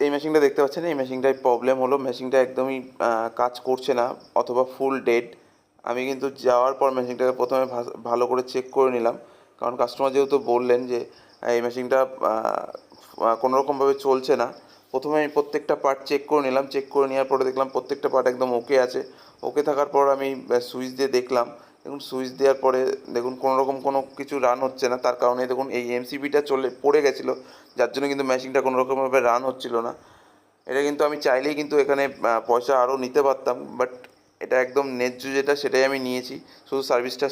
এই মেশিনটা দেখতে পাচ্ছেন, এই মেশিনটায় প্রবলেম হলো, মেশিনটা একদমই কাজ করছে না অথবা ফুল ডেড। আমি কিন্তু যাওয়ার পর মেশিনটাকে প্রথমে ভালো করে চেক করে নিলাম, কারণ কাস্টমার যেহেতু বললেন যে এই মেশিনটা কোনো রকমভাবে চলছে না। প্রথমে আমি প্রত্যেকটা পার্ট চেক করে নিলাম, চেক করে নেওয়ার পরে দেখলাম প্রত্যেকটা পার্ট একদম ওকে আছে। ওকে থাকার পর আমি সুইচ দিয়ে দেখলাম, দেখুন সুইচ দেওয়ার পরে দেখুন কোনো রকম কোনো কিছু রান হচ্ছে না। তার কারণে দেখুন এই এমসিবিটা পড়ে গেছিলো, যার জন্য কিন্তু মেশিনটা কোনো রকমভাবে রান হচ্ছিল না। এটা কিন্তু আমি চাইলেই কিন্তু এখানে পয়সা আরও নিতে পারতাম, বাট এটা একদম ন্যায্য যেটা সেটাই আমি নিয়েছি, শুধু সার্ভিসটা